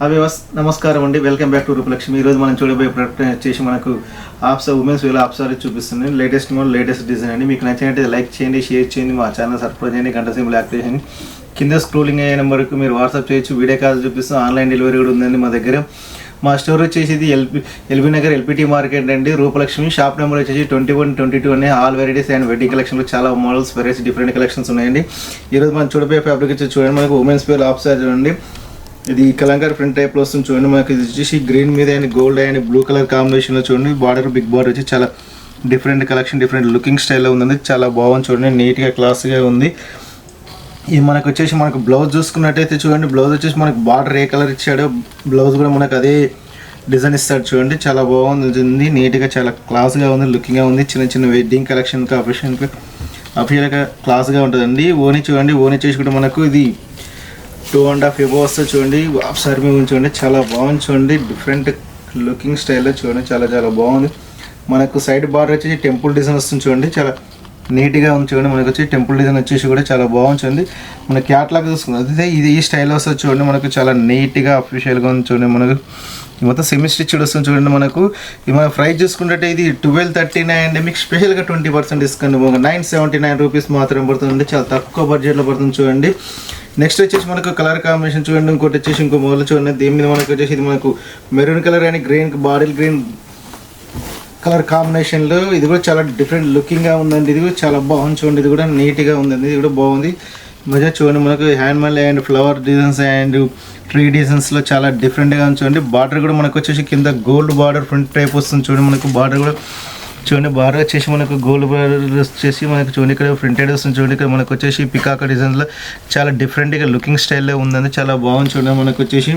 నమస్కారం అండి. Welcome back to Rupalakshmi. ఈరోజు మనం చూడబోయే ప్రొడక్ట్ వచ్చేసి మనకు ఉమెన్స్ వేలో ఆప్సారీ చూపిస్తుంది. లేటెస్ట్ మోడల్, లేటెస్ట్ డిజైన్ అండి. మీకు నచ్చినట్లయితే లైక్ చేయండి, షేర్ చేయండి, మా ఛానల్ సబ్స్క్రైబ్ చేయండి, గంట సింబల్ యాక్టివేట్ చేయండి. కింద స్క్రోలింగ్ అయ్యే నెంబర్కి మీరు వాట్సాప్ చేయొచ్చు. వీడియో కాల్ చూపిస్తాం. ఆన్లైన్ డెలివరీ కూడా ఉందండి మా దగ్గర. మా స్టోర్ వచ్చేసి ఇది ఎల్బీ నగర్ ఎల్పిటి మార్కెట్ అండి, రూపలక్ష్మి. షాప్ నెంబర్ వచ్చేసి 21, 22 అనే. ఆల్ వెరైటీస్ అండ్ వెడ్డింగ్ కలెక్షన్లో చాలా మోడల్స్, వెరైటీస్, డిఫరెంట్ కలెక్షన్స్ ఉన్నాయండి. ఈరోజు మనం చూడబోయే ఫ్యాబ్రిక్ వచ్చి చూడండి, మనకు ఉమెన్స్ వేలో ఆప్సారీ చూడండి. ఇది కలంకారీ ప్రింట్ టైప్లో వస్తుంది చూడండి. మనకి ఇది వచ్చేసి గ్రీన్ మీద and gold and blue colour కాంబినేషన్లో చూడండి. బార్డర్, బిగ్ బార్డర్ వచ్చి చాలా డిఫరెంట్ కలెక్షన్, డిఫరెంట్ లుకింగ్ స్టైల్లో ఉందండి. చాలా బాగుంది చూడండి, నీట్గా క్లాస్గా ఉంది. ఇది మనకు వచ్చేసి మనకు బ్లౌజ్ చూసుకున్నట్టయితే చూడండి, బ్లౌజ్ వచ్చేసి మనకు బార్డర్ ఏ కలర్ ఇచ్చాడో బ్లౌజ్ కూడా మనకు అదే డిజైన్ ఇస్తాడు చూడండి. చాలా బాగుంది, నీట్గా చాలా క్లాస్గా ఉంది, లుకింగ్గా ఉంది. చిన్న చిన్న వెడ్డింగ్ కలెక్షన్కి అఫీషియల్గా క్లాస్గా ఉంటుందండి. ఓని చూడండి, ఓని చేసి కూడా మనకు ఇది 2.5 ఎబో వస్తుంది చూడండి. ఆప్సారీ మీద చూడండి, చాలా బాగుంది చూడండి. డిఫరెంట్ లుకింగ్ స్టైల్లో చూడండి, చాలా చాలా బాగుంది. మనకు సైడ్ బార్డర్ వచ్చేసి టెంపుల్ డిజైన్ వస్తుంది చూడండి, చాలా నీట్గా ఉంది చూడండి. మనకు వచ్చి టెంపుల్ డిజైన్ వచ్చేసి కూడా చాలా బాగుంది. మన క్యాట్లాగ్ చూసుకుంది అదే ఇది ఈ స్టైల్ వస్తుంది చూడండి. మనకు చాలా నీట్గా అఫీషియల్గా ఉంది చూడండి. మనకు మొత్తం సెమీ స్టిచ్డ్ వస్తుంది చూడండి. మనకు ఇది మన ప్రైస్ చూసుకుంటే ఇది 1239 అండి. మీకు స్పెషల్గా 20% డిస్కౌంట్ 979 రూపీస్ మాత్రం పడుతుంది. చాలా తక్కువ బడ్జెట్లో పడుతుంది చూడండి. నెక్స్ట్ వచ్చేసి మనకు కలర్ కాంబినేషన్ చూడండి. ఇంకోటి వచ్చేసి ఇంకో మోడల్ చూడండి. దీని మీద మనకు వచ్చేసి ఇది మనకు maroon colour and green, bottle green colour కాంబినేషన్లో ఇది కూడా చాలా డిఫరెంట్ లుకింగ్గా ఉందండి. ఇది కూడా చాలా బాగుంది చూడండి. ఇది కూడా నీట్గా ఉందండి, ఇది కూడా బాగుంది. మధ్య చూడండి మనకు handmade and flower designs and tree డిజైన్స్లో చాలా డిఫరెంట్గా ఉంది చూడండి. బార్డర్ కూడా మనకు వచ్చేసి కింద గోల్డ్ బార్డర్ ఫ్రంట్ టైప్ వస్తుంది చూడండి. మనకు బార్డర్ కూడా చూడండి, బార్డర్ వచ్చేసి మనకు గోల్డ్ బార్డర్ వచ్చేసి మనకు చూడండి ఇక్కడ ప్రింటెడ్ వస్తుంది చూడండి. ఇక్కడ మనకు వచ్చేసి పికాక్ డిజైన్స్లో చాలా డిఫరెంట్గా లుకింగ్ స్టైల్లో ఉందండి, చాలా బాగుంది చూడండి. మనకు వచ్చేసి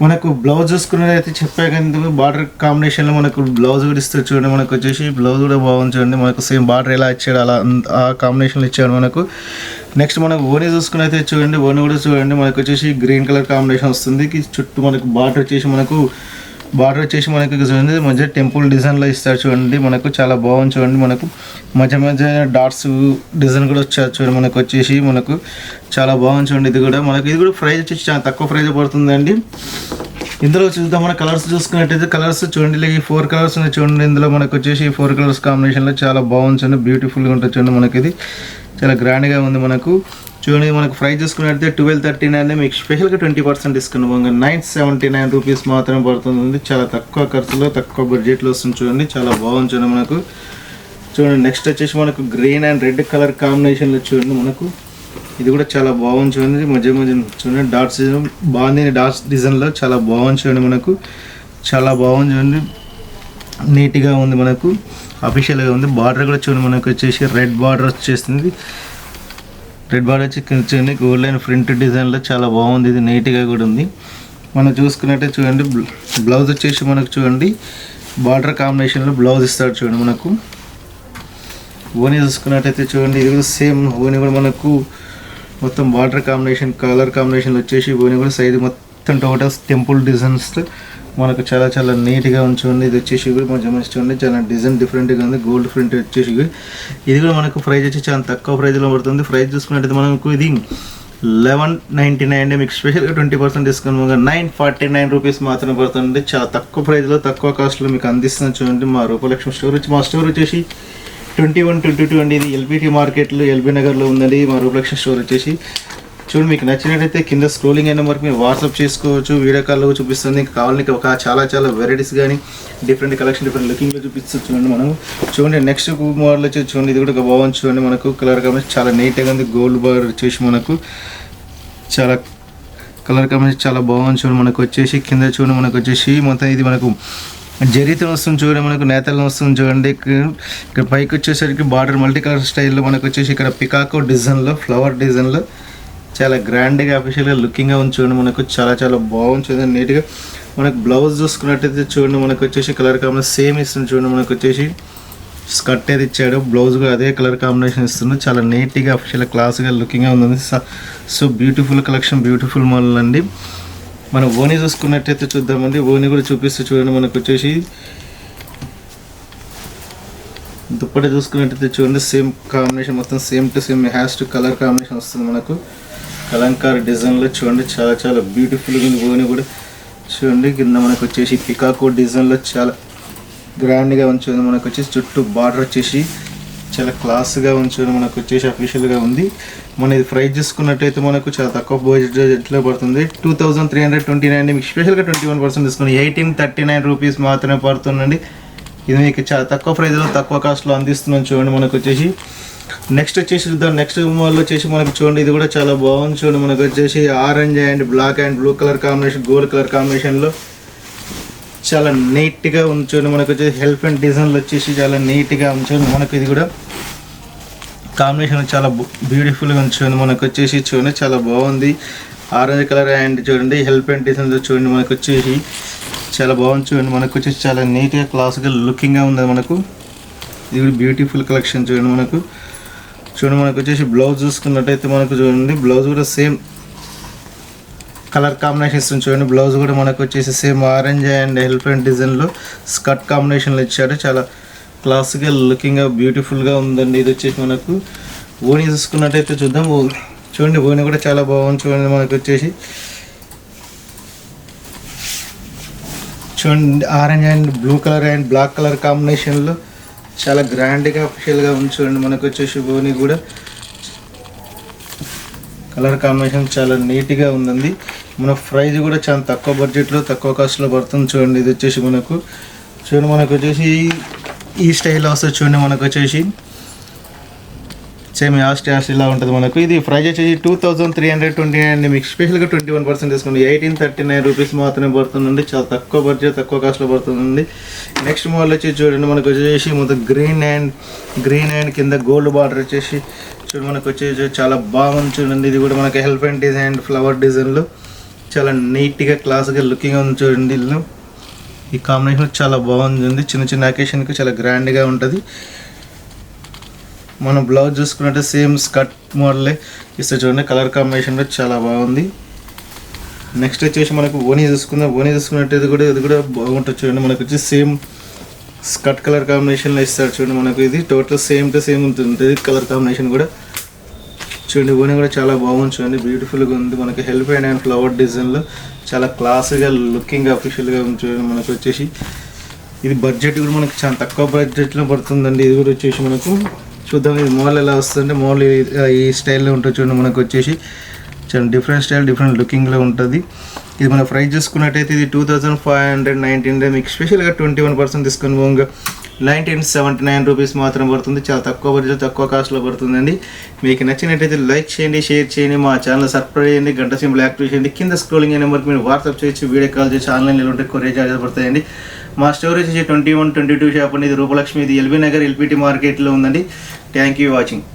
మనకు బ్లౌజ్ చూసుకున్నదైతే చెప్పాక బార్డర్ కాంబినేషన్లో మనకు బ్లౌజ్ కూడా ఇస్తారు చూడండి. మనకు వచ్చేసి బ్లౌజ్ కూడా బాగుంది చూడండి. మనకు సేమ్ బార్డర్ ఎలా ఇచ్చాడు అలా ఆ కాంబినేషన్లో ఇచ్చాడు మనకు. నెక్స్ట్ మనకు ఓనీ చూసుకున్నైతే చూడండి, ఓనీ కూడా చూడండి. మనకు వచ్చేసి గ్రీన్ కలర్ కాంబినేషన్ వస్తుంది. చుట్టూ మనకు బార్డర్ వచ్చేసి మనకు చూడండి మధ్య టెంపుల్ డిజైన్లో ఇస్తారు చూడండి. మనకు చాలా బాగుంది చూడండి. మనకు మధ్య మధ్య డాట్స్ డిజైన్ కూడా వచ్చారు చూడండి. మనకు వచ్చేసి మనకు చాలా బాగుంది చూడండి. ఇది కూడా ప్రైస్ వచ్చేసి చాలా తక్కువ ప్రైస్ పడుతుందండి. ఇందులో చూద్దాం మన కలర్స్ చూసుకున్నట్టయితే కలర్స్ చూడండి, ఈ 4 కలర్స్ ఉన్నాయి చూడండి. ఇందులో మనకు వచ్చేసి 4 కలర్స్ కాంబినేషన్లో చాలా బాగుంది చూడండి, బ్యూటిఫుల్గా ఉంటుంది చూడండి. మనకి ఇది చాలా గ్రాండ్గా ఉంది. మనకు చూడండి మనకు ప్రైస్ చూసుకున్నట్టయితే 1239, మీకు స్పెషల్గా 20% డిస్కౌంట్ 979 రూపీస్ మాత్రం పడుతుంది. చాలా తక్కువ ఖర్చులో తక్కువ బడ్జెట్లో వస్తుంది చూడండి, చాలా బాగుంది చూడండి. మనకు చూడండి నెక్స్ట్ వచ్చేసి మనకు గ్రీన్ అండ్ రెడ్ కలర్ కాంబినేషన్లో చూడండి. మనకు ఇది కూడా చాలా బాగుంది చూడండి. మధ్య చూడండి డాట్స్ బాగుంది, డాట్స్ డిజైన్లో చాలా బాగుంది చూడండి. మనకు చాలా బాగుంది చూడండి, నీట్గా ఉంది, మనకు అఫీషియల్గా ఉంది. బార్డర్ కూడా చూడండి, మనకు వచ్చేసి రెడ్ బార్డర్ వచ్చేస్తుంది. రెడ్ బార్డర్ వచ్చి చూడండి గోల్డ్ అండ్ ప్రింట్ డిజైన్లో చాలా బాగుంది. ఇది నీట్గా కూడా ఉంది. మనం చూసుకున్నట్టే చూడండి బ్లౌజ్ వచ్చేసి మనకు చూడండి బార్డర్ కాంబినేషన్లో బ్లౌజ్ ఇస్తాడు చూడండి. మనకు ఓనీ చూసుకున్నట్టయితే చూడండి, ఇది కూడా సేమ్ ఓనీ కూడా మనకు మొత్తం బార్డర్ కాంబినేషన్ కలర్ కాంబినేషన్లో వచ్చేసి ఓనీ కూడా సైడ్ మొత్తం టోటల్ టెంపుల్ డిజైన్స్ మనకు చాలా చాలా నీట్గా ఉంచుంది. ఇది వచ్చేసి కూడా మంచి చూడండి, చాలా డిజైన్ డిఫరెంట్గా ఉంది. గోల్డ్ ప్రింట్ వచ్చేసి ఇది కూడా మనకు ప్రైస్ వచ్చి చాలా తక్కువ ప్రైస్లో పడుతుంది. ప్రైస్ చూసుకున్నట్టయితే మనకు ఇది 1199, మీకు స్పెషల్గా 20% డిస్కౌంట్ 949 రూపీస్ మాత్రం పడుతుంది. చాలా తక్కువ ప్రైస్లో తక్కువ కాస్ట్లో మీకు అందిస్తుంది చూడండి మా రూపలక్ష్మి స్టోర్. మా స్టోర్ వచ్చేసి 21, 22 అండి. ఇది ఎల్బిటి మార్కెట్లో ఎల్బీ నగర్లో ఉందండి మా రూపలక్ష్మి స్టోర్ వచ్చేసి. చూడండి మీకు నచ్చినట్టయితే కింద స్క్రోలింగ్ అయిన వరకు మీరు వాట్సాప్ చేసుకోవచ్చు, వీడియో కాల్లో చూపిస్తుంది. ఇంకా కావాలని ఒక చాలా చాలా వెరైటీస్ కానీ డిఫరెంట్ కలెక్షన్ డిఫరెంట్ లుకింగ్లో చూపిస్తుంది చూడండి. మనం చూడండి నెక్స్ట్ మోడల్ వచ్చి చూడండి, ఇది కూడా బాగుంది చూడండి. మనకు కలర్ కాంబినేషన్ చాలా నీట్గా ఉంది. గోల్డ్ బార్డర్ వచ్చేసి మనకు చాలా కలర్ కాంబినేషన్ చాలా బాగుంది చూడండి. మనకు వచ్చేసి కింద చూడండి మనకు వచ్చేసి మొత్తం ఇది మనకు జరీతో వస్తుంది చూడండి. మనకు నేతలను వస్తుంది చూడండి. ఇక్కడ పైకి వచ్చేసరికి బార్డర్ మల్టీ కలర్ స్టైల్లో మనకు వచ్చేసి ఇక్కడ పికాకో డిజైన్లో ఫ్లవర్ డిజైన్లో చాలా గ్రాండ్గా అఫీషియల్గా లుకింగ్గా ఉంది చూడండి. మనకు చాలా చాలా బాగుంది చూడండి, నీట్గా. మనకు బ్లౌజ్ చూసుకున్నట్టయితే చూడండి మనకు వచ్చేసి కలర్ కాంబినేషన్ సేమ్ ఇస్తుంది చూడండి. మనకు వచ్చేసి స్కర్ట్ ఏది ఇచ్చాడు బ్లౌజ్ కూడా అదే కలర్ కాంబినేషన్ ఇస్తుంది. చాలా నీట్గా అఫీషియల్గా క్లాస్గా లుకింగ్గా ఉంది. So beautiful collection, beautiful model అండి. మనం ఓనీ చూసుకున్నట్టయితే చూద్దామండి. ఓనీ కూడా చూపిస్తూ చూడండి. మనకు వచ్చేసి దుప్పటి చూసుకున్నట్టయితే చూడండి సేమ్ కాంబినేషన్, మొత్తం same to same hash to colour combination వస్తుంది మనకు. కలంకారీ డిజైన్లో చూడండి, చాలా చాలా బ్యూటిఫుల్గా ఉంది. ఓని కూడా చూడండి, కింద మనకు వచ్చేసి పికాకో డిజైన్లో చాలా గ్రాండ్గా ఉంచుంది. మనకు వచ్చేసి చుట్టూ బార్డర్ వచ్చేసి చాలా క్లాస్గా ఉంచుంది. మనకు వచ్చేసి అఫీషియల్గా ఉంది. మన ఇది ప్రైస్ చూసుకున్నట్టయితే మనకు చాలా తక్కువ బడ్జెట్లో పడుతుంది. 2329 మీకు స్పెషల్గా 21% డిస్కౌంట్ 1839 రూపీస్ మాత్రమే పడుతుందండి. ఇది మీకు చాలా తక్కువ ప్రైస్లో తక్కువ కాస్ట్లో అందిస్తున్నాం. చూడండి మనకు వచ్చేసి నెక్స్ట్ వచ్చేసి నెక్స్ట్ మోడల్ వచ్చేసి మనకు చూడండి, ఇది కూడా చాలా బాగుంది. చూడండి మనకు వచ్చేసి orange and black and blue colour combination, gold colour కాంబినేషన్లో చాలా నీట్గా ఉంచండి. మనకు వచ్చేసి హెల్ప్ అండ్ డిజైన్లు వచ్చేసి చాలా నీట్గా ఉంచండి. మనకు ఇది కూడా కాంబినేషన్ చాలా బ్యూటిఫుల్గా ఉంచండి. మనకు వచ్చేసి చూడండి చాలా బాగుంది. ఆరెంజ్ కలర్ అండ్ చూడండి హెల్ప్ అండ్ డిజైన్లో చూడండి మనకు వచ్చేసి చాలా బాగుంది. చూడండి మనకు వచ్చేసి చాలా నీట్గా క్లాస్గా లుకింగ్గా ఉంది. మనకు ఇది కూడా బ్యూటిఫుల్ కలెక్షన్. చూడండి మనకు వచ్చేసి బ్లౌజ్ చూసుకున్నట్టయితే మనకు చూడండి, బ్లౌజ్ కూడా సేమ్ కలర్ కాంబినేషన్ ఇస్తుంది. చూడండి బ్లౌజ్ కూడా మనకు వచ్చేసి same orange and help and డిజైన్లో స్కర్ట్ కాంబినేషన్లో ఇచ్చాడు. చాలా క్లాస్గా లుకింగ్గా బ్యూటిఫుల్గా ఉందండి. ఇది వచ్చేసి మనకు ఓని చూసుకున్నట్టయితే చూద్దాం. చూడండి ఓని కూడా చాలా బాగుంది. చూడండి మనకు వచ్చేసి చూడండి orange and blue colour and black colour కాంబినేషన్లో చాలా గ్రాండ్గా అఫీషియల్గా ఉంది. చూడండి మనకు వచ్చేసి ఓని కూడా కలర్ కాంబినేషన్ చాలా నీట్గా ఉందండి. మన ప్రైస్ కూడా చాలా తక్కువ బడ్జెట్లో తక్కువ కాస్ట్లో పడుతుంది. చూడండి ఇది వచ్చేసి మనకు వచ్చేసి ఈ స్టైల్లో వస్తుంది. చూడండి మనకు వచ్చేసి సేమ్ యాస్ట్ ఇలా ఉంటుంది. మనకు ఇది ప్రైస్ వచ్చేసి 2329 మీకు స్పెషల్గా 21% డిస్కౌంట్ 1839 రూపీస్ మాత్రమే పడుతుందండి. చాలా తక్కువ బడ్జెట్ తక్కువ కాస్ట్లో పడుతుందండి. నెక్స్ట్ మోడల్ వచ్చేసి చూడండి మనకు వచ్చేసి మొత్తం గ్రీన్ అండ్ కింద గోల్డ్ బార్డర్ వచ్చేసి చూడండి మనకు వచ్చేసి చాలా బాగుంది. చూడండి ఇది కూడా మనకి హెల్ప్ అండ్ డిజైన్ ఫ్లవర్ డిజైన్లో చాలా నీట్గా క్లాస్గా లుకింగ్ ఉంది. చూడండి ఇల్లు ఈ కాంబినేషన్ చాలా బాగుంది. చిన్న చిన్న అకేషన్కి చాలా గ్రాండ్గా ఉంటుంది. మనం బ్లౌజ్ చూసుకున్నట్టే సేమ్ స్కర్ట్ మోడలే ఇస్తే చూడండి, కలర్ కాంబినేషన్లో చాలా బాగుంది. నెక్స్ట్ వచ్చేసి మనకు ఓని చూసుకున్నట్టు ఇది కూడా బాగుంటుంది. చూడండి మనకు వచ్చి సేమ్ స్కర్ట్ కలర్ కాంబినేషన్లో ఇస్తారు. చూడండి మనకు ఇది టోటల్ సేమ్ టు సేమ్ ఉంటుంది కలర్ కాంబినేషన్ కూడా. చూడండి ఓని కూడా చాలా బాగుంది. చూడండి బ్యూటిఫుల్గా ఉంది. మనకి హెల్ప్ అండ్ ఫ్లవర్ డిజైన్లో చాలా క్లాస్గా లుకింగ్ అఫీషియల్గా ఉంది. చూడండి మనకు వచ్చేసి ఇది బడ్జెట్ కూడా మనకి చాలా తక్కువ బడ్జెట్లో పడుతుందండి. ఇది కూడా వచ్చేసి మనకు చూద్దాం ఇది మోడల్ ఎలా వస్తుందంటే మోడల్ ఈ స్టైల్లో ఉంటుంది. చూడండి మనకు వచ్చేసి చాలా డిఫరెంట్ స్టైల్ డిఫరెంట్ లుకింగ్లో ఉంటుంది. ఇది మన ప్రైస్ చూసుకున్నట్టయితే ఇది 2519 మీకు స్పెషల్గా 21% డిస్కౌంట్ పోగా 1979 రూపీస్ మాత్రం పడుతుంది. చాలా తక్కువ బడ్జెట్ తక్కువ కాస్ట్లో పడుతుందండి. మీకు నచ్చినట్టయితే లైక్ చేయండి, షేర్ చేయండి, మా ఛానల్ సబ్స్క్రైబ్ చేయండి, గంట సింబల్ యాక్టివేట్ చేయండి. కింద స్క్రోలింగ్ నెంబర్కి మీరు వాట్సాప్ చేయొచ్చు, వీడియో కాల్ చేసి ఆన్లైన్లో ఉంటే కొరియర్ చార్జెస్ పడతాయండి. మా స్టోరేజ్ 2122 షాప్ అండి. ఇది రూపలక్ష్మి, ఇది ఎల్బీ నగర్ ఎల్పిటి మార్కెట్లో ఉందండి. Thank you watching.